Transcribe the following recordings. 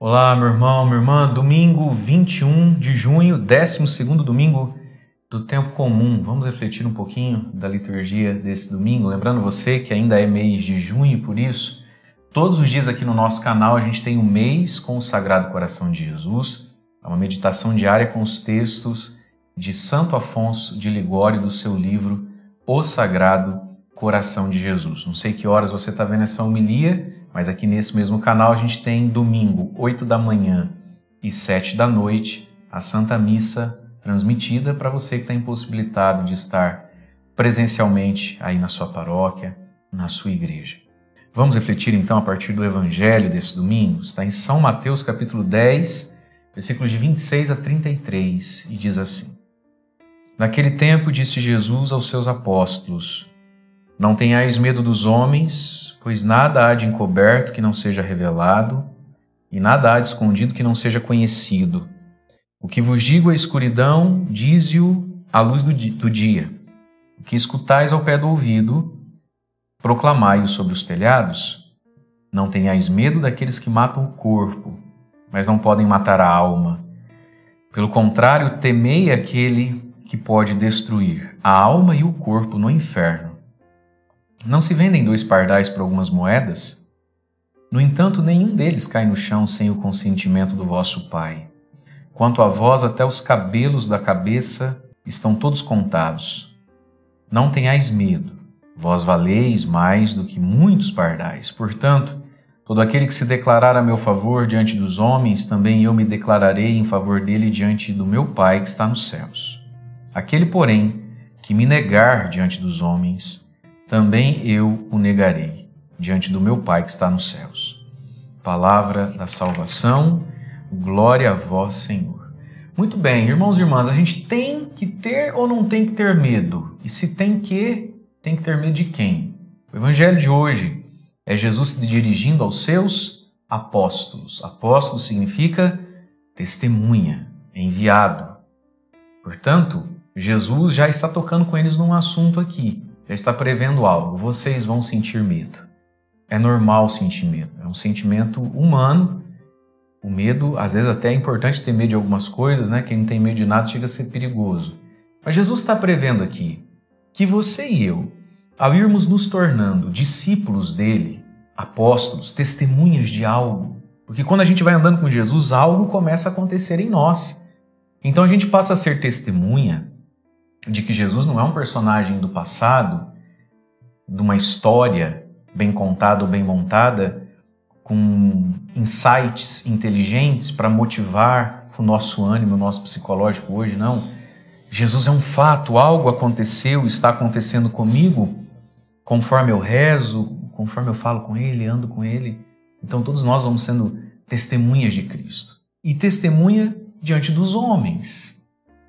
Olá, meu irmão, minha irmã. Domingo 21 de junho, 12º domingo do tempo comum. Vamos refletir um pouquinho da liturgia desse domingo. Lembrando você que ainda é mês de junho, por isso, todos os dias aqui no nosso canal a gente tem um mês com o Sagrado Coração de Jesus. É uma meditação diária com os textos de Santo Afonso de Ligório do seu livro O Sagrado Coração de Jesus. Não sei que horas você está vendo essa homilia, mas aqui nesse mesmo canal a gente tem domingo, 8 da manhã e 7 da noite, a Santa Missa transmitida para você que está impossibilitado de estar presencialmente aí na sua paróquia, na sua igreja. Vamos refletir então a partir do Evangelho desse domingo. Está em São Mateus capítulo 10, versículos de 26 a 33, e diz assim: Naquele tempo disse Jesus aos seus apóstolos: Não tenhais medo dos homens, pois nada há de encoberto que não seja revelado, e nada há de escondido que não seja conhecido. O que vos digo à escuridão, dize-o à luz do dia. O que escutais ao pé do ouvido, proclamai-o sobre os telhados. Não tenhais medo daqueles que matam o corpo, mas não podem matar a alma. Pelo contrário, temei aquele que pode destruir a alma e o corpo no inferno. Não se vendem 2 pardais por algumas moedas? No entanto, nenhum deles cai no chão sem o consentimento do vosso Pai. Quanto a vós, até os cabelos da cabeça estão todos contados. Não tenhais medo, vós valeis mais do que muitos pardais. Portanto, todo aquele que se declarar a meu favor diante dos homens, também eu me declararei em favor dele diante do meu Pai que está nos céus. Aquele, porém, que me negar diante dos homens, também eu o negarei diante do meu Pai que está nos céus. Palavra da salvação, glória a vós, Senhor. Muito bem, irmãos e irmãs, a gente tem que ter ou não tem que ter medo? E se tem que ter medo de quem? O evangelho de hoje é Jesus se dirigindo aos seus apóstolos. Apóstolo significa testemunha, enviado. Portanto, Jesus já está tocando com eles num assunto aqui. Já está prevendo algo. Vocês vão sentir medo. É normal sentir medo. É um sentimento humano. O medo, às vezes até é importante ter medo de algumas coisas, né? Quem não tem medo de nada chega a ser perigoso. Mas Jesus está prevendo aqui que você e eu, ao irmos nos tornando discípulos dele, apóstolos, testemunhas de algo, porque quando a gente vai andando com Jesus, algo começa a acontecer em nós. Então a gente passa a ser testemunha de que Jesus não é um personagem do passado, de uma história bem contada ou bem montada, com insights inteligentes para motivar o nosso ânimo, o nosso psicológico hoje, não. Jesus é um fato, algo aconteceu, está acontecendo comigo, conforme eu rezo, conforme eu falo com Ele, ando com Ele. Então todos nós vamos sendo testemunhas de Cristo. E testemunha diante dos homens.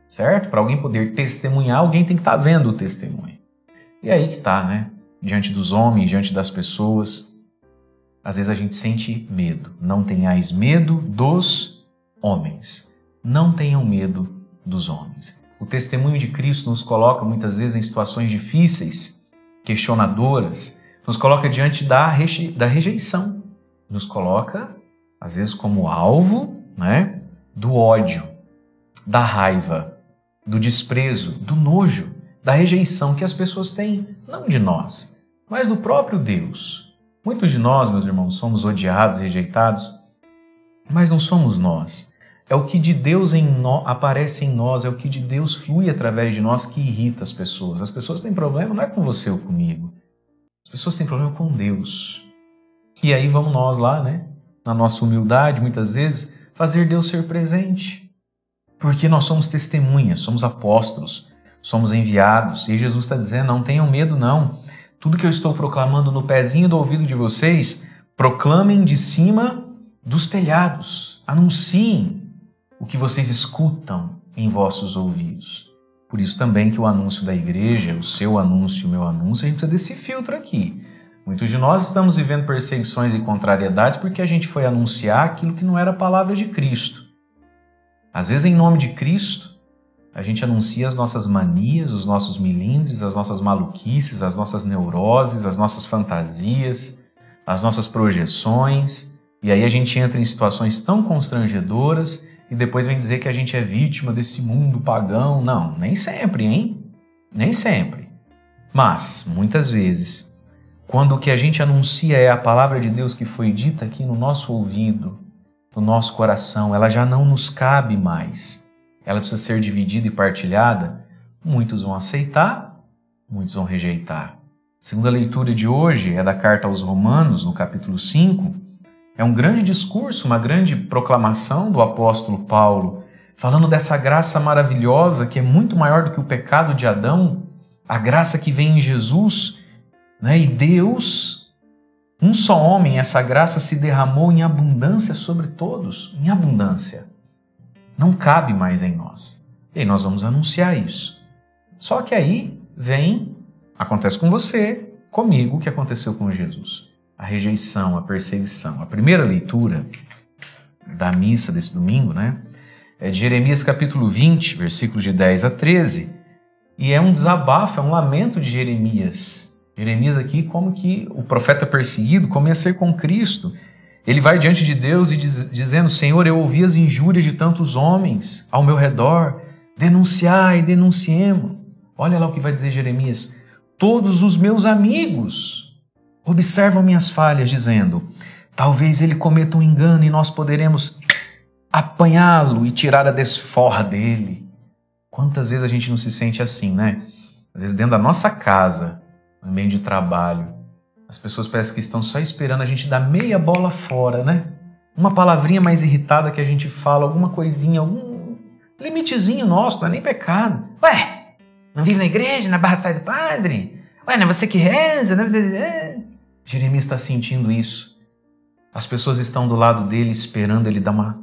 Certo? Para alguém poder testemunhar, alguém tem que estar vendo o testemunho. E aí que está, né? Diante dos homens, diante das pessoas. Às vezes a gente sente medo. Não tenhais medo dos homens. Não tenham medo dos homens. O testemunho de Cristo nos coloca muitas vezes em situações difíceis, questionadoras. Nos coloca diante da rejeição. Nos coloca, às vezes, como alvo, né? Do ódio, da raiva, do desprezo, do nojo, da rejeição que as pessoas têm, não de nós, mas do próprio Deus. Muitos de nós, meus irmãos, somos odiados, rejeitados, mas não somos nós. É o que de Deus aparece em nós, é o que de Deus flui através de nós que irrita as pessoas. As pessoas têm problema, não é com você ou comigo. As pessoas têm problema com Deus. E aí vamos nós lá, né? Na nossa humildade, muitas vezes, fazer Deus ser presente. Porque nós somos testemunhas, somos apóstolos, somos enviados. E Jesus está dizendo, não tenham medo não. Tudo que eu estou proclamando no pezinho do ouvido de vocês, proclamem de cima dos telhados. Anunciem o que vocês escutam em vossos ouvidos. Por isso também que o anúncio da igreja, o seu anúncio, o meu anúncio, a gente precisa desse filtro aqui. Muitos de nós estamos vivendo perseguições e contrariedades porque a gente foi anunciar aquilo que não era a palavra de Cristo. Às vezes, em nome de Cristo, a gente anuncia as nossas manias, os nossos milindres, as nossas maluquices, as nossas neuroses, as nossas fantasias, as nossas projeções, E aí a gente entra em situações tão constrangedoras e depois vem dizer que a gente é vítima desse mundo pagão. Não, nem sempre, hein? Nem sempre. Mas, muitas vezes, quando o que a gente anuncia é a palavra de Deus que foi dita aqui no nosso ouvido, no nosso coração, ela já não nos cabe mais. Ela precisa ser dividida e partilhada. Muitos vão aceitar, muitos vão rejeitar. A segunda leitura de hoje é da carta aos Romanos, no capítulo 5. É um grande discurso, uma grande proclamação do apóstolo Paulo, falando dessa graça maravilhosa que é muito maior do que o pecado de Adão, a graça que vem em Jesus, né? E Deus, um só homem, essa graça se derramou em abundância sobre todos, em abundância. Não cabe mais em nós. E aí nós vamos anunciar isso. Só que aí acontece com você, comigo, o que aconteceu com Jesus. A rejeição, a perseguição. A primeira leitura da missa desse domingo, né, é de Jeremias capítulo 20, versículos de 10 a 13, e é um desabafo, é um lamento de Jeremias. Jeremias aqui, como que o profeta perseguido, como ia ser com Cristo. Ele vai diante de Deus e dizendo: Senhor, eu ouvi as injúrias de tantos homens ao meu redor, denunciai, denunciemos. Olha lá o que vai dizer Jeremias: todos os meus amigos observam minhas falhas, dizendo: talvez ele cometa um engano e nós poderemos apanhá-lo e tirar a desforra dele. Quantas vezes a gente não se sente assim, né? Às vezes dentro da nossa casa, no meio de trabalho, as pessoas parecem que estão só esperando a gente dar meia bola fora, né? Uma palavrinha mais irritada que a gente fala, alguma coisinha, algum limitezinho nosso, não é nem pecado. Ué, não vive na igreja, na Barra do Sai do Padre? Ué, não é você que reza? Jeremias está sentindo isso. As pessoas estão do lado dele esperando ele dar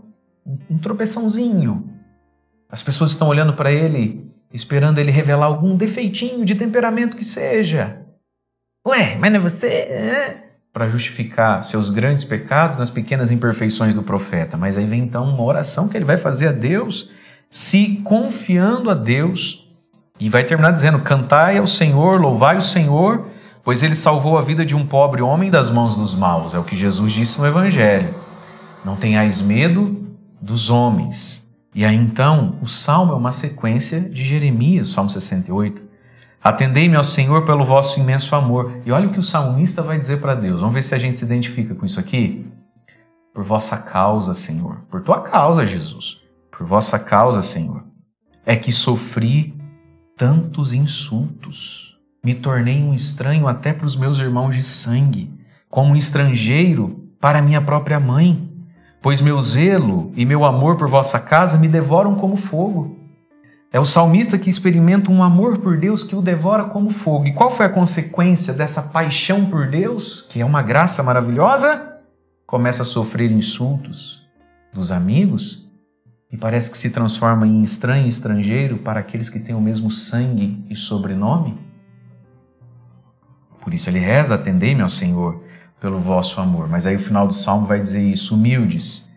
um tropeçãozinho. As pessoas estão olhando para ele, esperando ele revelar algum defeitinho de temperamento que seja. Ué, mas não é você? Para justificar seus grandes pecados nas pequenas imperfeições do profeta. Mas aí vem então uma oração que ele vai fazer a Deus, se confiando a Deus, e vai terminar dizendo: cantai ao Senhor, louvai o Senhor, pois ele salvou a vida de um pobre homem das mãos dos maus. É o que Jesus disse no Evangelho. Não tenhais medo dos homens. E aí então, o Salmo é uma sequência de Jeremias, Salmo 68. Atendei-me ao Senhor pelo vosso imenso amor. E olha o que o salmista vai dizer para Deus. Vamos ver se a gente se identifica com isso aqui. Por vossa causa, Senhor. Por tua causa, Jesus. Por vossa causa, Senhor. É que sofri tantos insultos. Me tornei um estranho até para os meus irmãos de sangue, como um estrangeiro para minha própria mãe, pois meu zelo e meu amor por vossa casa me devoram como fogo. É o salmista que experimenta um amor por Deus que o devora como fogo. E qual foi a consequência dessa paixão por Deus, que é uma graça maravilhosa? Começa a sofrer insultos dos amigos e parece que se transforma em estranho e estrangeiro para aqueles que têm o mesmo sangue e sobrenome. Por isso ele reza: atendei-me ao Senhor pelo vosso amor. Mas aí o final do Salmo vai dizer isso: humildes,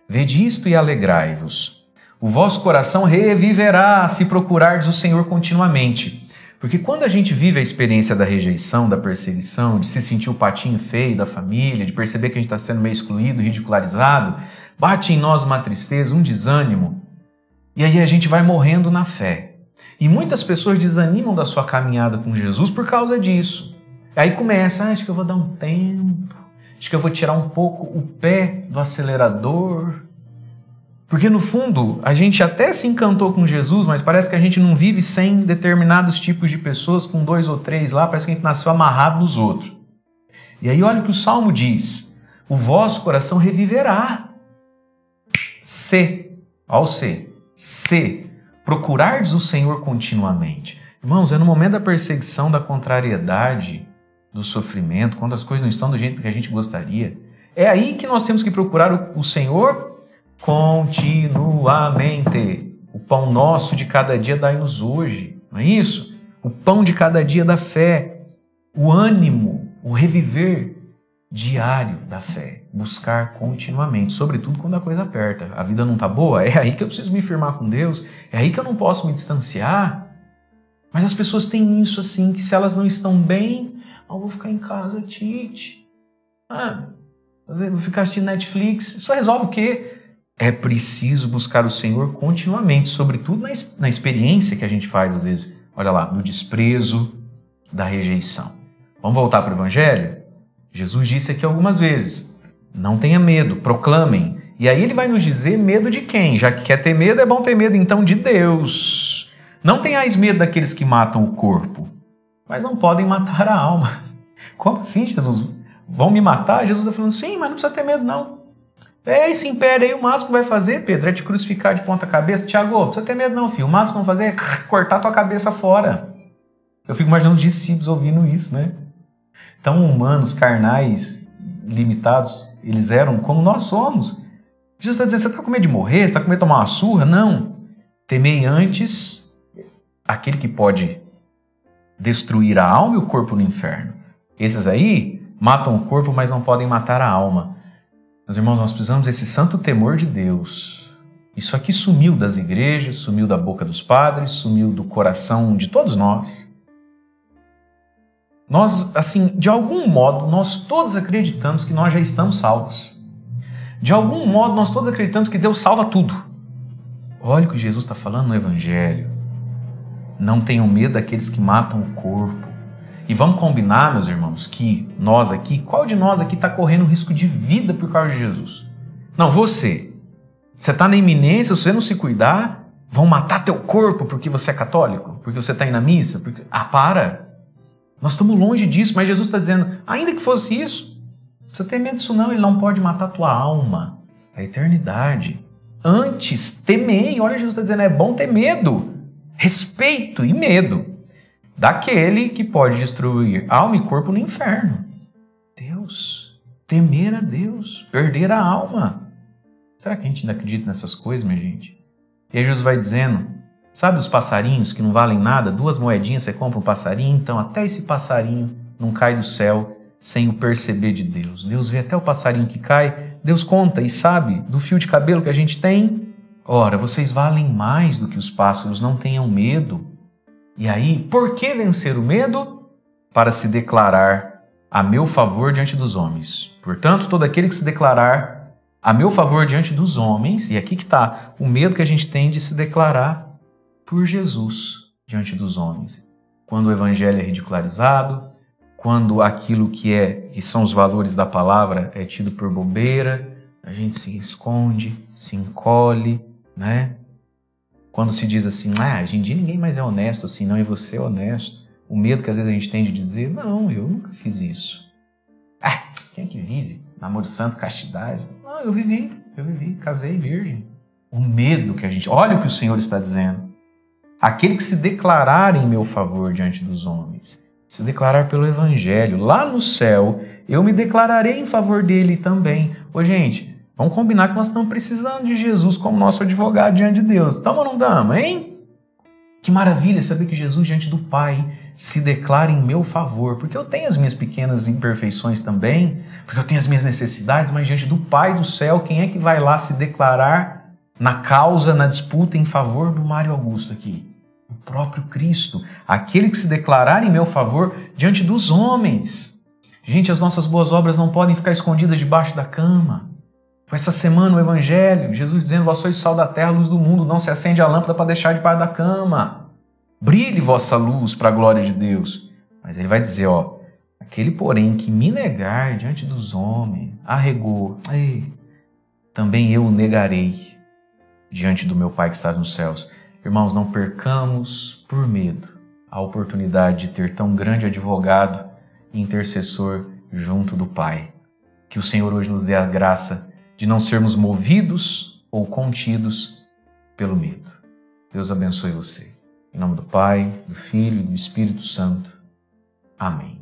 vede isto e alegrai-vos. O vosso coração reviverá se procurardes o Senhor continuamente. Porque quando a gente vive a experiência da rejeição, da perseguição, de se sentir o patinho feio da família, de perceber que a gente está sendo meio excluído, ridicularizado, bate em nós uma tristeza, um desânimo. E aí a gente vai morrendo na fé. E muitas pessoas desanimam da sua caminhada com Jesus por causa disso. Aí começa: acho que eu vou dar um tempo, acho que eu vou tirar um pouco o pé do acelerador. Porque no fundo, a gente até se encantou com Jesus, mas parece que a gente não vive sem determinados tipos de pessoas, com 2 ou 3 lá, parece que a gente nasceu amarrado nos outros. E aí olha o que o Salmo diz: o vosso coração reviverá. Se procurardes o Senhor continuamente. Irmãos, é no momento da perseguição, da contrariedade, do sofrimento, quando as coisas não estão do jeito que a gente gostaria, é aí que nós temos que procurar o Senhor continuamente. O pão nosso de cada dia dai-nos hoje, não é isso? O pão de cada dia da fé, o ânimo, o reviver diário da fé, buscar continuamente, sobretudo quando a coisa aperta. A vida não está boa, é aí que eu preciso me firmar com Deus, é aí que eu não posso me distanciar. Mas as pessoas têm isso assim, que se elas não estão bem, eu vou ficar em casa, Tite. Vou ficar assistindo Netflix. Isso resolve o quê? É preciso buscar o Senhor continuamente, sobretudo na experiência que a gente faz às vezes. Olha lá, do desprezo, da rejeição. Vamos voltar para o Evangelho? Jesus disse aqui algumas vezes, não tenha medo, proclamem. E aí ele vai nos dizer medo de quem? Já que quer ter medo, é bom ter medo então de Deus. Não tenhais medo daqueles que matam o corpo, mas não podem matar a alma. Como assim, Jesus? Vão me matar? Jesus está falando, sim, mas não precisa ter medo não. Esse império aí, o máximo que vai fazer, Pedro, é te crucificar de ponta cabeça. Tiago, não precisa ter medo não, filho. O máximo que vão fazer é cortar tua cabeça fora. Eu fico imaginando os discípulos ouvindo isso, né? Tão humanos, carnais, limitados, eles eram como nós somos. Jesus está dizendo, você está com medo de morrer? Você está com medo de tomar uma surra? Não. Temei antes aquele que pode destruir a alma e o corpo no inferno. Esses aí matam o corpo, mas não podem matar a alma. Meus irmãos, nós precisamos desse santo temor de Deus. Isso aqui sumiu das igrejas, sumiu da boca dos padres, sumiu do coração de todos nós. Nós, assim, de algum modo, nós todos acreditamos que nós já estamos salvos. De algum modo, nós todos acreditamos que Deus salva tudo. Olha o que Jesus está falando no Evangelho. Não tenham medo daqueles que matam o corpo. E vamos combinar, meus irmãos, que nós aqui, qual de nós aqui está correndo risco de vida por causa de Jesus? Não, você. Você está na iminência, se você não se cuidar, vão matar teu corpo porque você é católico? Porque você está indo na missa? Para! Nós estamos longe disso, mas Jesus está dizendo, ainda que fosse isso, não precisa ter medo disso não, ele não pode matar tua alma, a eternidade. Antes, temei, olha, Jesus está dizendo, é bom ter medo, respeito e medo daquele que pode destruir alma e corpo no inferno. Deus, temer a Deus, perder a alma. Será que a gente ainda acredita nessas coisas, minha gente? E aí Jesus vai dizendo, sabe os passarinhos que não valem nada? 2 moedinhas você compra um passarinho, então até esse passarinho não cai do céu sem o perceber de Deus. Deus vê até o passarinho que cai, Deus conta e sabe do fio de cabelo que a gente tem. Ora, vocês valem mais do que os pássaros, não tenham medo. E aí, por que vencer o medo? Para se declarar a meu favor diante dos homens. Portanto, todo aquele que se declarar a meu favor diante dos homens, e aqui que está o medo que a gente tem de se declarar por Jesus diante dos homens. Quando o evangelho é ridicularizado, quando aquilo que são os valores da palavra é tido por bobeira, a gente se esconde, se encolhe, né? Quando se diz assim, hoje em dia ninguém mais é honesto assim, não, e você é honesto. O medo que às vezes a gente tem de dizer, não, eu nunca fiz isso. Quem é que vive? Namoro santo, castidade. Não, eu vivi, casei virgem. O medo que a gente... Olha o que o Senhor está dizendo. Aquele que se declarar em meu favor diante dos homens, se declarar pelo Evangelho, lá no céu, eu me declararei em favor dele também. Gente, vamos combinar que nós estamos precisando de Jesus como nosso advogado diante de Deus. Estamos ou não estamos, hein? Que maravilha saber que Jesus diante do Pai se declara em meu favor, porque eu tenho as minhas pequenas imperfeições também, porque eu tenho as minhas necessidades, mas diante do Pai do céu, quem é que vai lá se declarar na causa, na disputa em favor do Mário Augusto aqui? O próprio Cristo, aquele que se declarar em meu favor diante dos homens. Gente, as nossas boas obras não podem ficar escondidas debaixo da cama. Foi essa semana o Evangelho, Jesus dizendo, vós sois sal da terra, luz do mundo, não se acende a lâmpada para deixar debaixo da cama. Brilhe vossa luz para a glória de Deus. Mas ele vai dizer, aquele porém que me negar diante dos homens, arregou, também eu o negarei diante do meu Pai que está nos céus. Irmãos, não percamos por medo a oportunidade de ter tão grande advogado e intercessor junto do Pai. Que o Senhor hoje nos dê a graça de não sermos movidos ou contidos pelo medo. Deus abençoe você. Em nome do Pai, do Filho e do Espírito Santo. Amém.